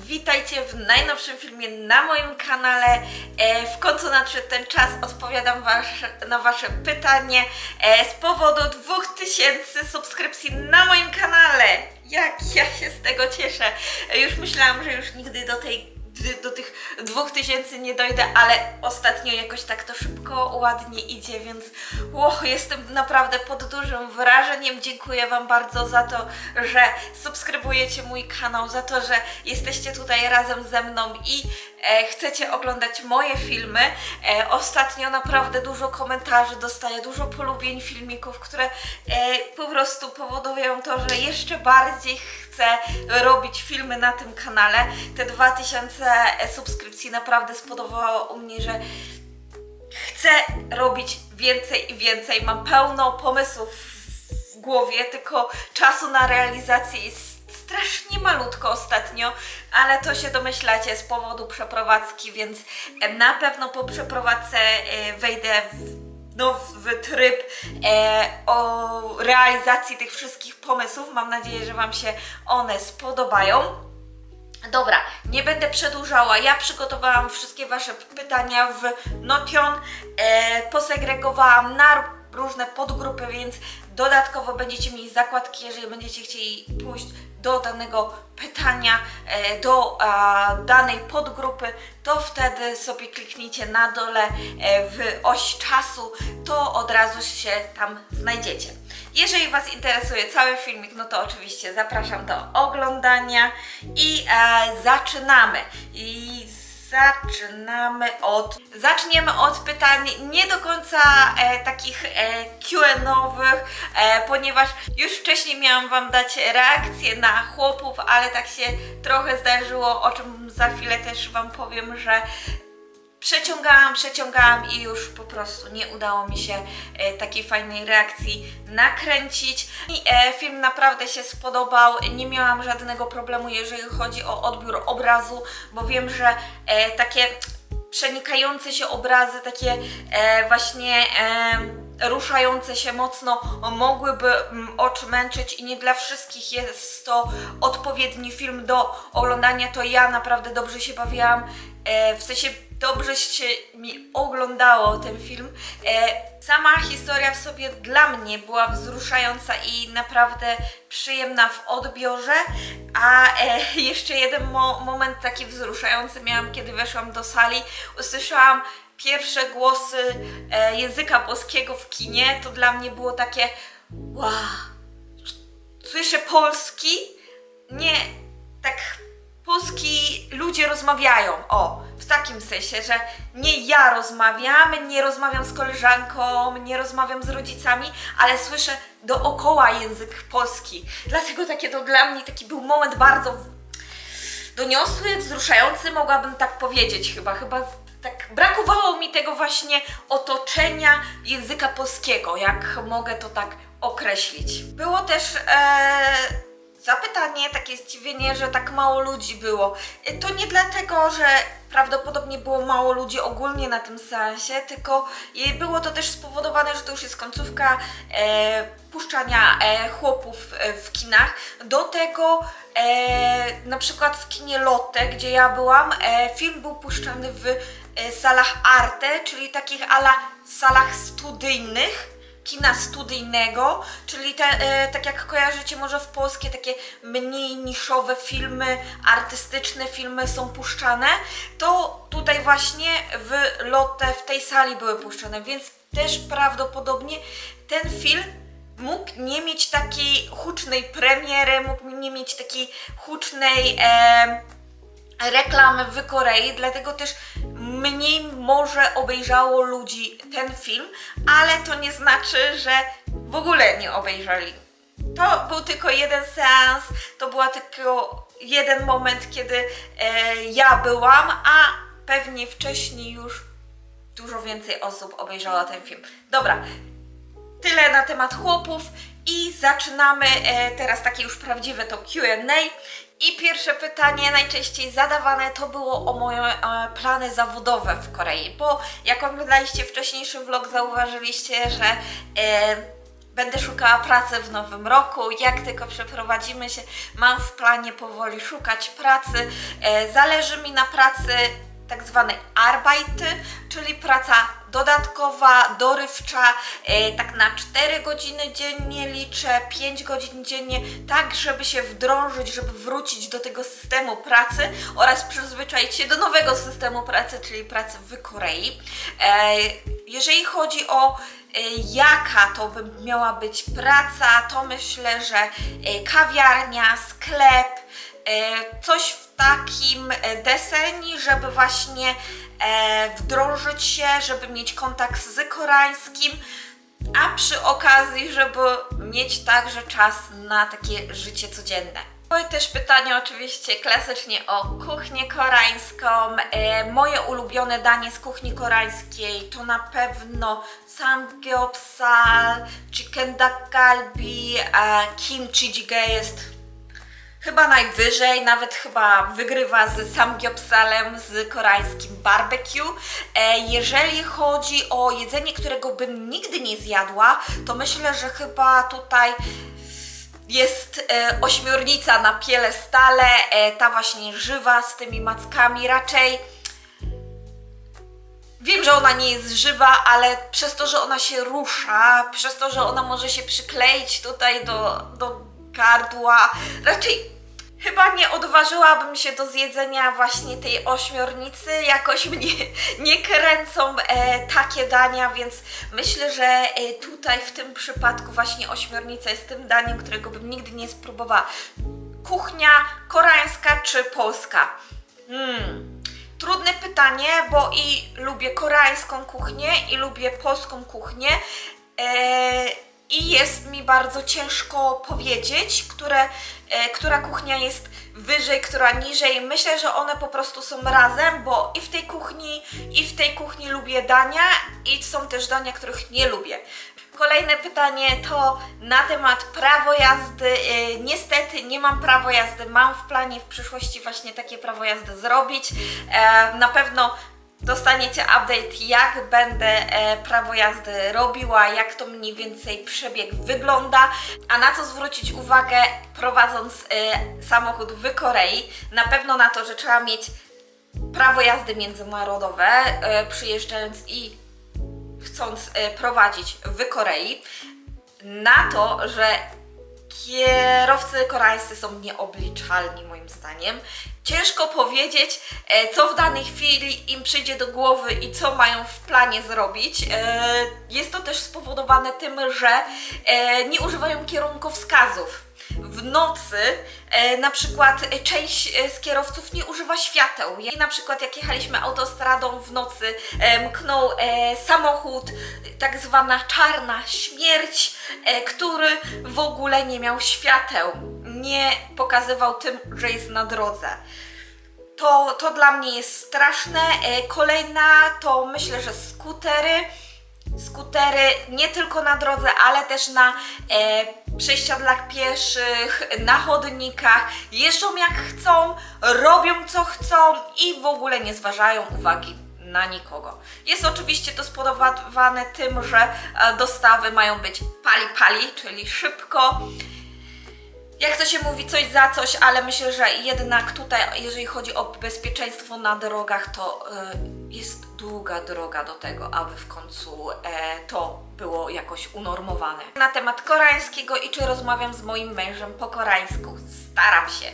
witajcie w najnowszym filmie na moim kanale. W końcu nadszedł ten czas, odpowiadam na wasze pytanie z powodu 2000 subskrypcji na moim kanale. Jak ja się z tego cieszę. Już myślałam, że już nigdy do tych 2000 nie dojdę, ale ostatnio jakoś tak to szybko, ładnie idzie, więc jestem naprawdę pod dużym wrażeniem. Dziękuję wam bardzo za to, że subskrybujecie mój kanał, za to, że jesteście tutaj razem ze mną i chcecie oglądać moje filmy. Ostatnio naprawdę dużo komentarzy dostaję, dużo polubień filmików, które po prostu powodują to, że jeszcze bardziej chcę robić filmy na tym kanale. Te 2000 subskrypcji naprawdę spowodowało u mnie, że chcę robić więcej i więcej. Mam pełno pomysłów w głowie, tylko czasu na realizację jest strasznie malutko ostatnio, ale to się domyślacie z powodu przeprowadzki, więc na pewno po przeprowadzce wejdę w tryb o realizacji tych wszystkich pomysłów. Mam nadzieję, że wam się one spodobają. Dobra, nie będę przedłużała. Ja przygotowałam wszystkie wasze pytania w Notion, posegregowałam na różne podgrupy, więc dodatkowo będziecie mieli zakładki, jeżeli będziecie chcieli pójść do danego pytania, do danej podgrupy, to wtedy sobie kliknijcie na dole w oś czasu, to od razu się tam znajdziecie. Jeżeli was interesuje cały filmik, no to oczywiście zapraszam do oglądania i zaczynamy. Zaczniemy od pytań nie do końca takich Q&A-owych, ponieważ już wcześniej miałam wam dać reakcję na chłopów, ale tak się trochę zdarzyło, o czym za chwilę też wam powiem, że przeciągałam i już po prostu nie udało mi się takiej fajnej reakcji nakręcić. Film naprawdę się spodobał, nie miałam żadnego problemu, jeżeli chodzi o odbiór obrazu, bo wiem, że takie przenikające się obrazy, takie właśnie ruszające się mocno mogłyby oczy męczyć i nie dla wszystkich jest to odpowiedni film do oglądania. To ja naprawdę dobrze się bawiłam, w sensie dobrze się mi oglądało ten film. Sama historia w sobie dla mnie była wzruszająca i naprawdę przyjemna w odbiorze, a jeszcze jeden moment taki wzruszający miałam, kiedy weszłam do sali, usłyszałam pierwsze głosy języka polskiego w kinie. To dla mnie było takie wow, słyszę polski, nie, tak polski ludzie rozmawiają, w takim sensie, że nie ja rozmawiam, nie rozmawiam z koleżanką, nie rozmawiam z rodzicami, ale słyszę dookoła język polski. Dlatego to dla mnie taki był moment bardzo doniosły, wzruszający, mogłabym tak powiedzieć chyba tak brakowało mi tego właśnie otoczenia języka polskiego, jak mogę to tak określić. Było też zapytanie, takie zdziwienie, że tak mało ludzi było. To nie dlatego, że prawdopodobnie było mało ludzi ogólnie na tym seansie, tylko było to też spowodowane, że to już jest końcówka puszczania chłopów w kinach. Do tego na przykład w kinie Lotte, gdzie ja byłam, film był puszczany w salach Arte, czyli takich ala salach studyjnych, kina studyjnego, czyli tak jak kojarzycie może w polskie takie mniej niszowe filmy, artystyczne filmy są puszczane, to tutaj właśnie w Lotte, w tej sali były puszczane, więc też prawdopodobnie ten film mógł nie mieć takiej hucznej premiery, mógł nie mieć takiej hucznej reklamy w Korei, dlatego też mniej może obejrzało ludzi ten film, ale to nie znaczy, że w ogóle nie obejrzeli. To był tylko jeden seans, to była tylko jeden moment, kiedy ja byłam, a pewnie wcześniej już dużo więcej osób obejrzało ten film. Dobra, tyle na temat chłopów i zaczynamy teraz takie już prawdziwe to Q&A. I pierwsze pytanie najczęściej zadawane to było o moje plany zawodowe w Korei, bo jak oglądaliście wcześniejszy vlog, zauważyliście, że będę szukała pracy w nowym roku. Jak tylko przeprowadzimy się, mam w planie powoli szukać pracy. Zależy mi na pracy tak zwanej Arbeity, czyli praca dodatkowa, dorywcza, tak na 4 godziny dziennie liczę, 5 godzin dziennie, tak żeby się wdrążyć, żeby wrócić do tego systemu pracy oraz przyzwyczaić się do nowego systemu pracy, czyli pracy w Korei. Jeżeli chodzi o jaka to by miała być praca, to myślę, że kawiarnia, sklep, coś w takim deseni, żeby właśnie wdrążyć się, żeby mieć kontakt z koreańskim, a przy okazji, żeby mieć także czas na takie życie codzienne. Były też pytania oczywiście klasycznie o kuchnię koreańską. Moje ulubione danie z kuchni koreańskiej to na pewno samgyeopsal, chicken dakgalbi, kimchi jjigae jest chyba najwyżej, nawet chyba wygrywa z samgyeopsalem, z koreańskim barbecue. Jeżeli chodzi o jedzenie, którego bym nigdy nie zjadła, to myślę, że chyba tutaj jest ośmiornica na pielestale, ta właśnie żywa z tymi mackami. Raczej wiem, że ona nie jest żywa, ale przez to, że ona się rusza, przez to, że ona może się przykleić tutaj do gardła, raczej chyba nie odważyłabym się do zjedzenia właśnie tej ośmiornicy. Jakoś mnie nie kręcą takie dania, więc myślę, że tutaj w tym przypadku właśnie ośmiornica jest tym daniem, którego bym nigdy nie spróbowała. Kuchnia koreańska czy polska? Trudne pytanie, bo i lubię koreańską kuchnię i lubię polską kuchnię. I jest mi bardzo ciężko powiedzieć, która kuchnia jest wyżej, która niżej. Myślę, że one po prostu są razem, bo i w tej kuchni lubię dania i są też dania, których nie lubię. Kolejne pytanie to na temat prawo jazdy. Niestety nie mam prawo jazdy, mam w planie w przyszłości właśnie takie prawo jazdy zrobić. Na pewno dostaniecie update, jak będę prawo jazdy robiła, jak to mniej więcej przebieg wygląda. A na co zwrócić uwagę prowadząc samochód w Korei? Na pewno na to, że trzeba mieć prawo jazdy międzynarodowe, przyjeżdżając i chcąc prowadzić w Korei. Na to, że kierowcy koreańscy są nieobliczalni moim zdaniem. Ciężko powiedzieć, co w danej chwili im przyjdzie do głowy i co mają w planie zrobić. Jest to też spowodowane tym, że nie używają kierunkowskazów. W nocy na przykład część z kierowców nie używa świateł. I na przykład jak jechaliśmy autostradą w nocy, mknął samochód, tak zwana czarna śmierć, który w ogóle nie miał świateł. Nie pokazywał tym, że jest na drodze. To dla mnie jest straszne. Kolejna to myślę, że skutery. Skutery nie tylko na drodze, ale też na przejściach dla pieszych, na chodnikach. Jeżdżą jak chcą, robią co chcą i w ogóle nie zważają uwagi na nikogo. Jest oczywiście to spowodowane tym, że dostawy mają być pali, czyli szybko. Jak to się mówi, coś za coś, ale myślę, że jednak tutaj, jeżeli chodzi o bezpieczeństwo na drogach, to jest długa droga do tego, aby w końcu to było jakoś unormowane. Na temat koreańskiego i czy rozmawiam z moim mężem po koreańsku? Staram się.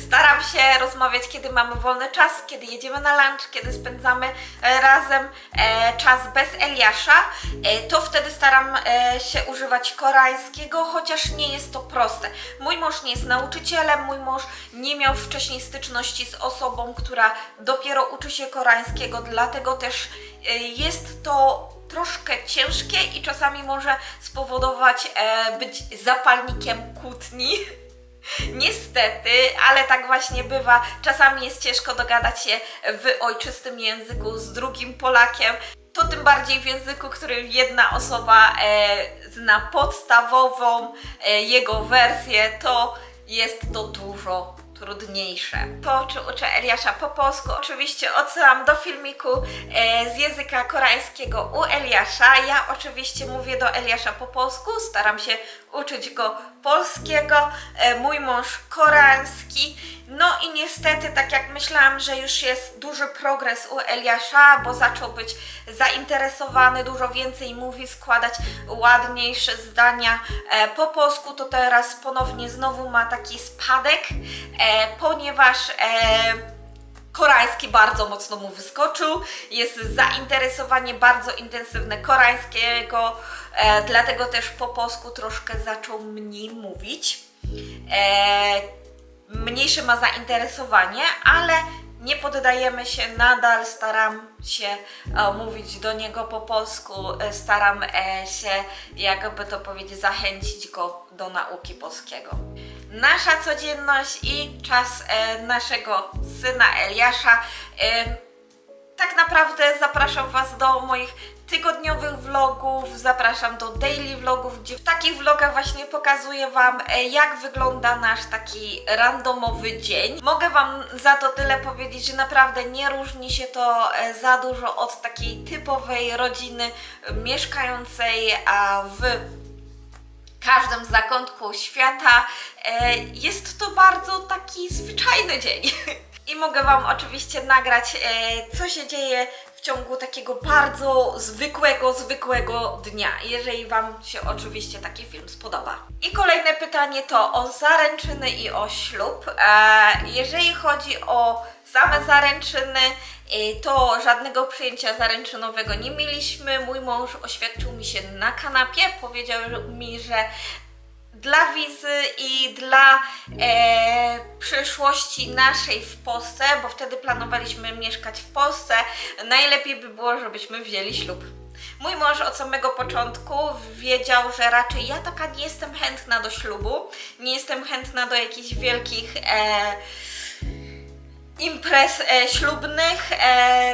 Staram się rozmawiać, kiedy mamy wolny czas, kiedy jedziemy na lunch, kiedy spędzamy razem czas bez Eliasza, to wtedy staram się używać koreańskiego, chociaż nie jest to proste. Mój mąż nie jest nauczycielem, mój mąż nie miał wcześniej styczności z osobą, która dopiero uczy się koreańskiego, dlatego też jest to troszkę ciężkie i czasami może spowodować być zapalnikiem kłótni. Niestety, ale tak właśnie bywa. Czasami jest ciężko dogadać się w ojczystym języku z drugim Polakiem. To tym bardziej w języku, którym jedna osoba zna podstawową jego wersję, to jest to trudniejsze. To, czy uczę Eliasza po polsku, oczywiście odsyłam do filmiku z języka koreańskiego u Eliasza. Ja oczywiście mówię do Eliasza po polsku, staram się uczyć go polskiego, mój mąż koreański. No i niestety, tak jak myślałam, że już jest duży progres u Eliasza, bo zaczął być zainteresowany, dużo więcej mówi, składać ładniejsze zdania po polsku, to teraz ponownie znowu ma taki spadek, ponieważ koreański bardzo mocno mu wyskoczył, jest zainteresowanie bardzo intensywne koreańskiego, dlatego też po polsku troszkę zaczął mniej mówić. Mniejsze ma zainteresowanie, ale nie poddajemy się, nadal staram się mówić do niego po polsku, staram się, jakby to powiedzieć, zachęcić go do nauki polskiego. Nasza codzienność i czas naszego syna Eliasza. Tak naprawdę zapraszam Was do moich tygodniowych vlogów, zapraszam do daily vlogów, gdzie w takich vlogach właśnie pokazuję Wam, jak wygląda nasz taki randomowy dzień. Mogę Wam za to tyle powiedzieć, że naprawdę nie różni się to za dużo od takiej typowej rodziny mieszkającej w każdym zakątku świata. Jest to bardzo taki zwyczajny dzień. I mogę Wam oczywiście nagrać, co się dzieje w ciągu takiego bardzo zwykłego dnia, jeżeli Wam się oczywiście taki film spodoba. I kolejne pytanie to o zaręczyny i o ślub. Jeżeli chodzi o same zaręczyny, to żadnego przyjęcia zaręczynowego nie mieliśmy. Mój mąż oświadczył mi się na kanapie, powiedział mi, że dla wizy i dla przyszłości naszej w Polsce, bo wtedy planowaliśmy mieszkać w Polsce, najlepiej by było, żebyśmy wzięli ślub. Mój mąż od samego początku wiedział, że raczej ja taka nie jestem chętna do ślubu, nie jestem chętna do jakichś wielkich imprez ślubnych,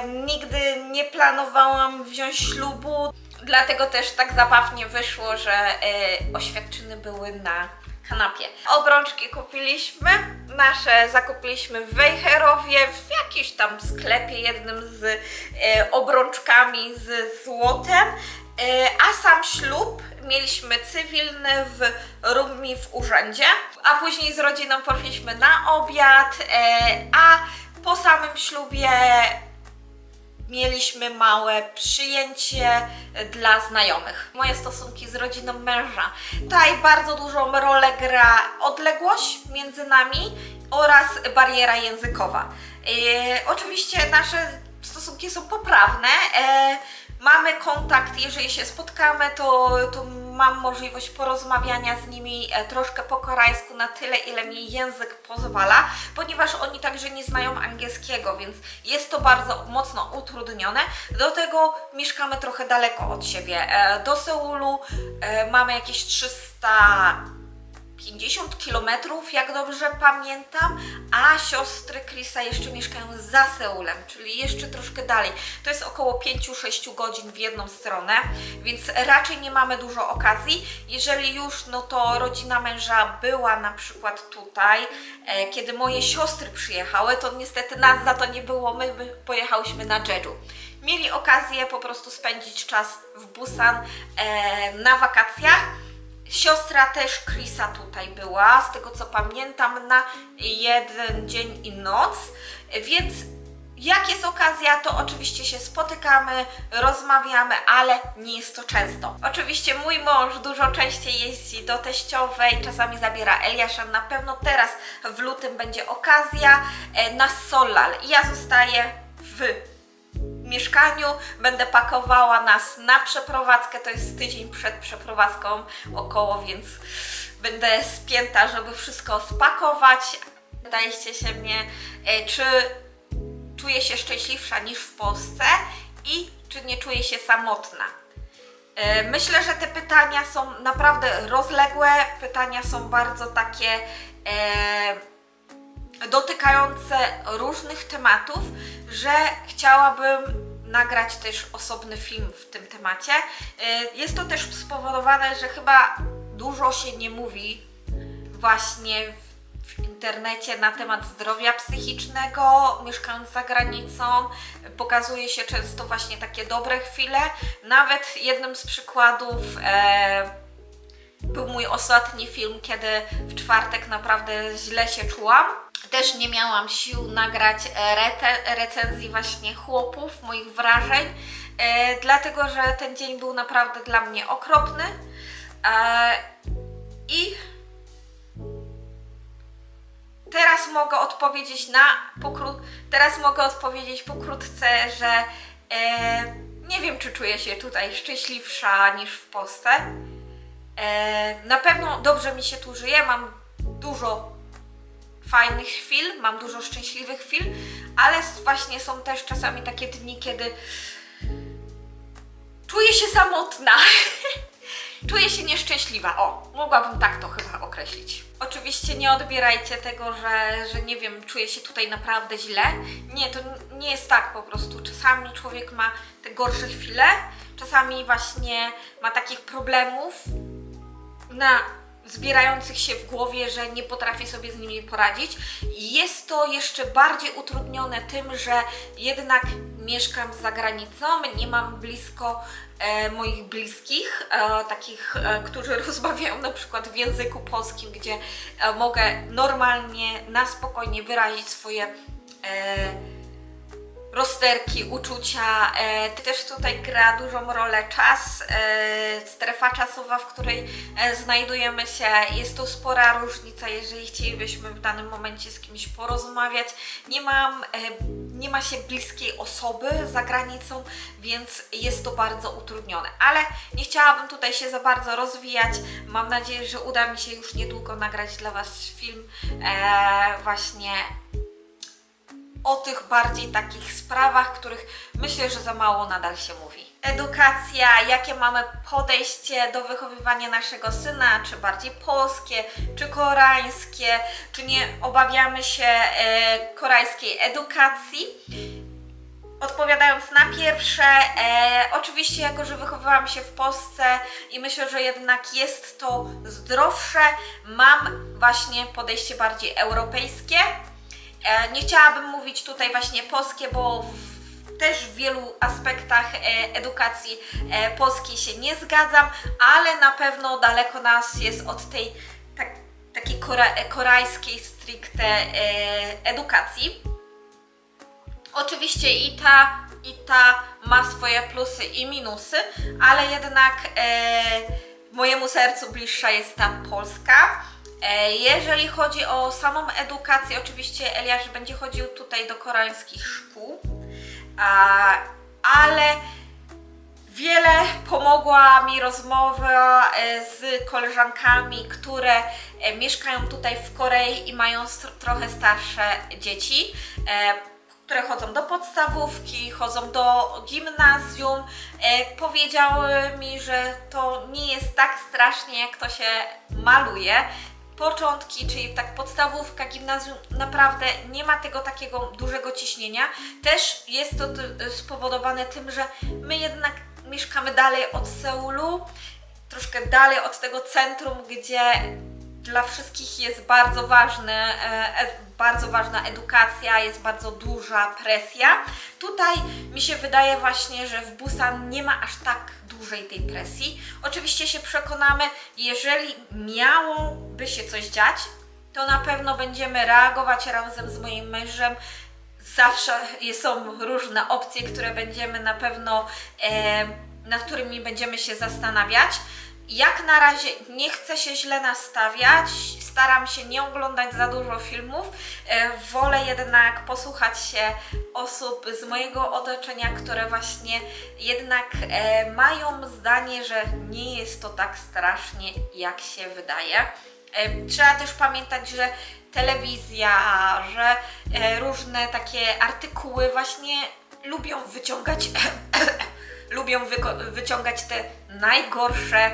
nigdy nie planowałam wziąć ślubu. Dlatego też tak zabawnie wyszło, że oświadczyny były na kanapie. Obrączki kupiliśmy, nasze zakupiliśmy w Wejherowie, w jakimś tam sklepie jednym z obrączkami z złotem, a sam ślub mieliśmy cywilny w Rummi w urzędzie, a później z rodziną poszliśmy na obiad, a po samym ślubie mieliśmy małe przyjęcie dla znajomych. Moje stosunki z rodziną męża. Tutaj bardzo dużą rolę gra odległość między nami oraz bariera językowa. Oczywiście nasze stosunki są poprawne. Mamy kontakt, jeżeli się spotkamy, to mam możliwość porozmawiania z nimi troszkę po koreańsku na tyle, ile mi język pozwala, ponieważ oni także nie znają angielskiego, więc jest to bardzo mocno utrudnione. Do tego mieszkamy trochę daleko od siebie. Do Seulu mamy jakieś 350 km, jak dobrze pamiętam, a siostry Chrisa jeszcze mieszkają za Seulem, czyli jeszcze troszkę dalej. To jest około 5-6 godzin w jedną stronę, więc raczej nie mamy dużo okazji. Jeżeli już, no to rodzina męża była na przykład tutaj, kiedy moje siostry przyjechały, to niestety nas za to nie było, my pojechałyśmy na Jeju. Mieli okazję po prostu spędzić czas w Busan na wakacjach. Siostra też Chrisa tutaj była, z tego co pamiętam, na jeden dzień i noc, więc jak jest okazja, to oczywiście się spotykamy, rozmawiamy, ale nie jest to często. Oczywiście mój mąż dużo częściej jeździ do teściowej, czasami zabiera Eliasza, na pewno teraz w lutym będzie okazja na Solal i ja zostaję w mieszkaniu, będę pakowała nas na przeprowadzkę, to jest tydzień przed przeprowadzką około, więc będę spięta, żeby wszystko spakować. Pytaliście się mnie, czy czuję się szczęśliwsza niż w Polsce i czy nie czuję się samotna. Myślę, że te pytania są naprawdę rozległe, pytania są bardzo takie dotykające różnych tematów, że chciałabym nagrać też osobny film w tym temacie. Jest to też spowodowane, że chyba dużo się nie mówi właśnie w internecie na temat zdrowia psychicznego, mieszkając za granicą. Pokazuje się często właśnie takie dobre chwile. Nawet jednym z przykładów był mój ostatni film, kiedy w czwartek naprawdę źle się czułam. Też nie miałam sił nagrać recenzji właśnie chłopów, moich wrażeń, dlatego że ten dzień był naprawdę dla mnie okropny. I teraz mogę odpowiedzieć pokrótce, że nie wiem, czy czuję się tutaj szczęśliwsza niż w Polsce. Na pewno dobrze mi się tu żyje, mam dużo fajnych chwil, mam dużo szczęśliwych chwil, ale właśnie są też czasami takie dni, kiedy czuję się samotna. Czuję się nieszczęśliwa. O, mogłabym tak to chyba określić. Oczywiście nie odbierajcie tego, że nie wiem, czuję się tutaj naprawdę źle. Nie, to nie jest tak po prostu. Czasami człowiek ma te gorsze chwile, czasami właśnie ma takich problemów zbierających się w głowie, że nie potrafi sobie z nimi poradzić. I jest to jeszcze bardziej utrudnione tym, że jednak mieszkam za granicą, nie mam blisko moich bliskich, takich, którzy rozmawiają na przykład w języku polskim, gdzie mogę normalnie, na spokojnie wyrazić swoje rozterki, uczucia. Też tutaj gra dużą rolę czas, strefa czasowa, w której znajdujemy się. Jest to spora różnica, jeżeli chcielibyśmy w danym momencie z kimś porozmawiać. Nie ma się bliskiej osoby za granicą, więc jest to bardzo utrudnione. Ale nie chciałabym tutaj się za bardzo rozwijać. Mam nadzieję, że uda mi się już niedługo nagrać dla Was film właśnie o tych bardziej takich sprawach, których myślę, że za mało nadal się mówi. Edukacja, jakie mamy podejście do wychowywania naszego syna, czy bardziej polskie, czy koreańskie, czy nie obawiamy się koreańskiej edukacji. Odpowiadając na pierwsze, oczywiście jako, że wychowywałam się w Polsce i myślę, że jednak jest to zdrowsze, mam właśnie podejście bardziej europejskie. Nie chciałabym mówić tutaj właśnie polskie, bo też w wielu aspektach edukacji polskiej się nie zgadzam, ale na pewno daleko nas jest od tej takiej koreańskiej stricte edukacji. Oczywiście i ta ma swoje plusy i minusy, ale jednak mojemu sercu bliższa jest ta polska. Jeżeli chodzi o samą edukację, oczywiście Eliasz będzie chodził tutaj do koreańskich szkół, ale wiele pomogła mi rozmowa z koleżankami, które mieszkają tutaj w Korei i mają trochę starsze dzieci, które chodzą do podstawówki, chodzą do gimnazjum. Powiedziały mi, że to nie jest tak strasznie, jak to się maluje. Początki, czyli tak podstawówka, gimnazjum, naprawdę nie ma tego takiego dużego ciśnienia. Też jest to spowodowane tym, że my jednak mieszkamy dalej od Seulu, troszkę dalej od tego centrum, gdzie dla wszystkich jest bardzo ważna edukacja, jest bardzo duża presja. Tutaj mi się wydaje właśnie, że w Busan nie ma aż tak dużej tej presji. Oczywiście się przekonamy, jeżeli miałoby się coś dziać, to na pewno będziemy reagować razem z moim mężem. Zawsze są różne opcje, które będziemy na pewno, nad którymi będziemy się zastanawiać. Jak na razie nie chcę się źle nastawiać, staram się nie oglądać za dużo filmów, wolę jednak posłuchać się osób z mojego otoczenia, które właśnie jednak mają zdanie, że nie jest to tak strasznie, jak się wydaje. Trzeba też pamiętać, że telewizja, że różne takie artykuły właśnie lubią wyciągać te najgorsze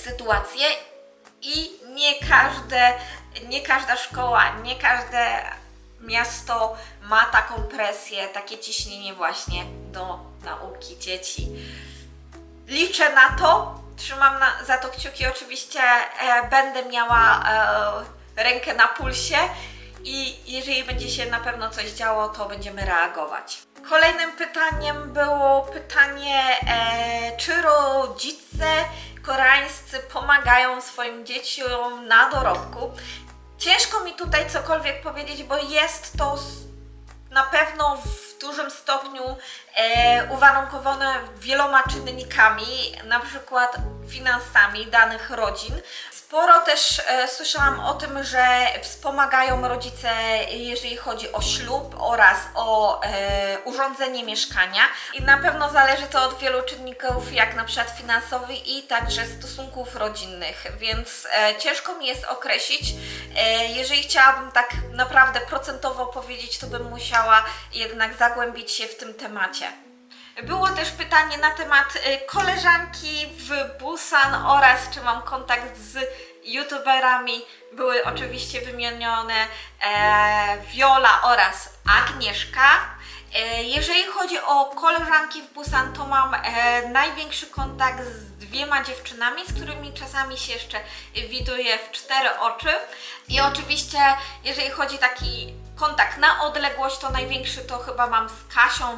sytuacje i nie każda szkoła, nie każde miasto ma taką presję, takie ciśnienie właśnie do nauki dzieci. Liczę na to, trzymam za to kciuki, oczywiście będę miała rękę na pulsie i jeżeli będzie się na pewno coś działo, to będziemy reagować. Kolejnym pytaniem było pytanie, czy rodzice koreańscy pomagają swoim dzieciom na dorobku. Ciężko mi tutaj cokolwiek powiedzieć, bo jest to na pewno w dużym stopniu uwarunkowane wieloma czynnikami, na przykład finansami danych rodzin. Sporo też słyszałam o tym, że wspomagają rodzice, jeżeli chodzi o ślub oraz o urządzenie mieszkania. I na pewno zależy to od wielu czynników, jak na przykład finansowych i także stosunków rodzinnych, więc ciężko mi jest określić. Jeżeli chciałabym tak naprawdę procentowo powiedzieć, to bym musiała jednak zagłębić się w tym temacie. Było też pytanie na temat koleżanki w Busan oraz czy mam kontakt z youtuberami. Były oczywiście wymienione Viola oraz Agnieszka. Jeżeli chodzi o koleżanki w Busan, to mam największy kontakt z dwiema dziewczynami, z którymi czasami się jeszcze widuję w 4 oczy. I oczywiście jeżeli chodzi taki kontakt na odległość, to największy to chyba mam z Kasią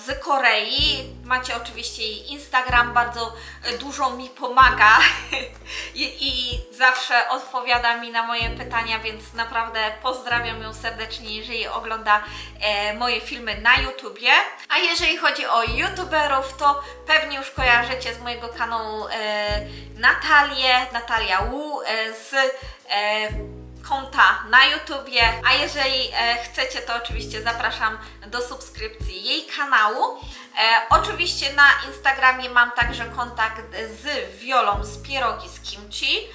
z Korei. Macie oczywiście jej Instagram, bardzo dużo mi pomaga i zawsze odpowiada mi na moje pytania, więc naprawdę pozdrawiam ją serdecznie, jeżeli ogląda moje filmy na YouTubie. A jeżeli chodzi o youtuberów, to pewnie już kojarzycie z mojego kanału Natalia Wu z konta na YouTubie, a jeżeli chcecie, to oczywiście zapraszam do subskrypcji jej kanału. Oczywiście na Instagramie mam także kontakt z Violą z Pierogi z Kimchi.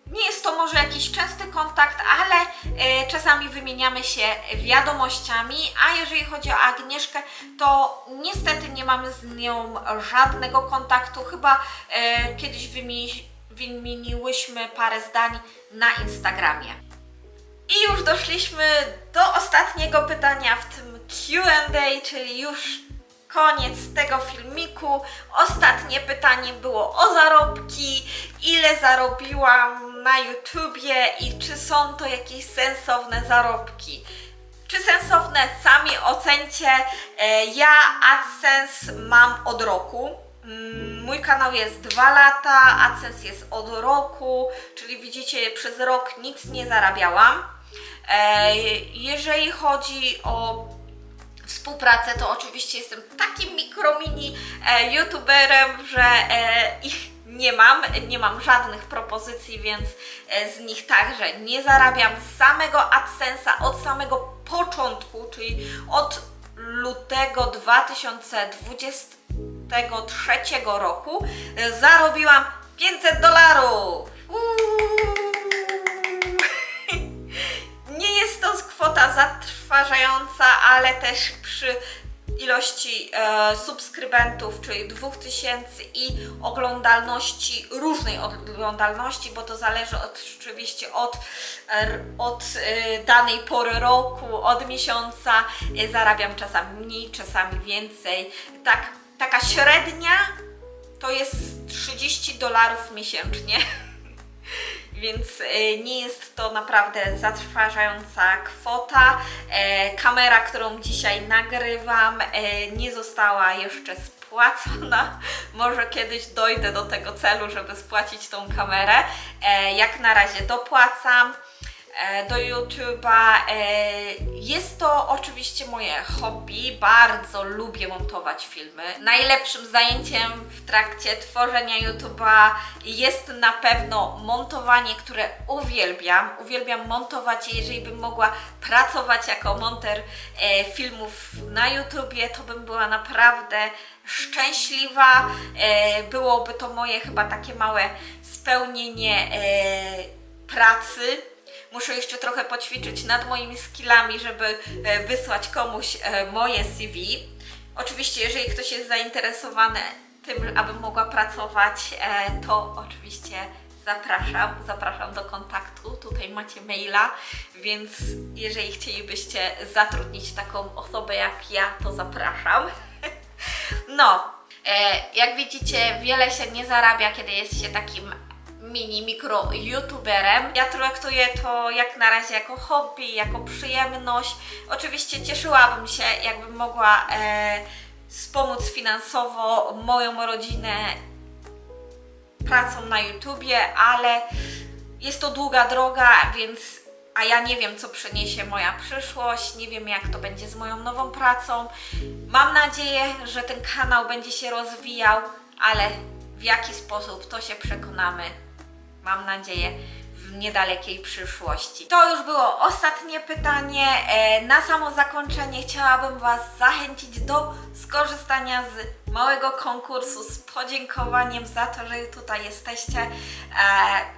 Nie jest to może jakiś częsty kontakt, ale czasami wymieniamy się wiadomościami, a jeżeli chodzi o Agnieszkę, to niestety nie mamy z nią żadnego kontaktu. Chyba kiedyś wymieniłyśmy parę zdań na Instagramie. I już doszliśmy do ostatniego pytania w tym Q&A, czyli już koniec tego filmiku. Ostatnie pytanie było o zarobki, ile zarobiłam na YouTubie i czy są to jakieś sensowne zarobki. Czy sensowne? Sami ocencie. Ja AdSense mam od roku. Mój kanał jest 2 lata, AdSense jest od roku, czyli widzicie, przez rok nic nie zarabiałam. Jeżeli chodzi o współpracę, to oczywiście jestem takim mini youtuberem, że ich nie mam żadnych propozycji, więc z nich także nie zarabiam. Z samego AdSense'a, od samego początku, czyli od lutego 2023 roku zarobiłam $500. Nie jest to kwota zatrważająca, ale też przy ilości subskrybentów, czyli 2000 i oglądalności, różnej oglądalności, bo to zależy oczywiście od danej pory roku, od miesiąca. Zarabiam czasami mniej, czasami więcej. Taka średnia to jest $30 miesięcznie. Więc nie jest to naprawdę zatrważająca kwota. Kamera, którą dzisiaj nagrywam, nie została jeszcze spłacona. Może kiedyś dojdę do tego celu, żeby spłacić tą kamerę. Jak na razie dopłacam do YouTube'a. Jest to oczywiście moje hobby, bardzo lubię montować filmy. Najlepszym zajęciem w trakcie tworzenia YouTube'a jest na pewno montowanie, które uwielbiam. Uwielbiam montować i jeżeli bym mogła pracować jako monter filmów na YouTubie, to bym była naprawdę szczęśliwa. Byłoby to moje chyba takie małe spełnienie pracy. Muszę jeszcze trochę poćwiczyć nad moimi skillami, żeby wysłać komuś moje CV. Oczywiście, jeżeli ktoś jest zainteresowany tym, abym mogła pracować, to oczywiście zapraszam do kontaktu. Tutaj macie maila, więc jeżeli chcielibyście zatrudnić taką osobę jak ja, to zapraszam. No, jak widzicie, wiele się nie zarabia, kiedy jest się takim mikro youtuberem. Ja traktuję to jak na razie jako hobby, jako przyjemność. Oczywiście cieszyłabym się, jakbym mogła wspomóc finansowo moją rodzinę pracą na YouTubie, ale jest to długa droga, a ja nie wiem, co przyniesie moja przyszłość, nie wiem, jak to będzie z moją nową pracą. Mam nadzieję, że ten kanał będzie się rozwijał, ale w jaki sposób, to się przekonamy, mam nadzieję, w niedalekiej przyszłości. To już było ostatnie pytanie. Na samo zakończenie chciałabym Was zachęcić do skorzystania z małego konkursu z podziękowaniem za to, że tutaj jesteście,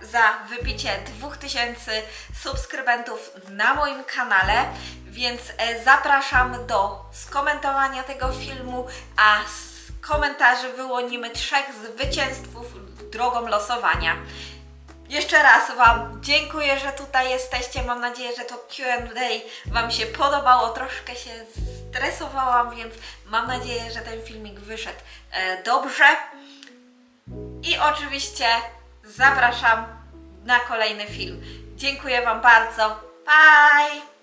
za wybicie 2000 subskrybentów na moim kanale, więc zapraszam do skomentowania tego filmu, a z komentarzy wyłonimy 3 zwycięzców drogą losowania. Jeszcze raz Wam dziękuję, że tutaj jesteście. Mam nadzieję, że to Q&A Wam się podobało. Troszkę się stresowałam, więc mam nadzieję, że ten filmik wyszedł dobrze. I oczywiście zapraszam na kolejny film. Dziękuję Wam bardzo. Bye!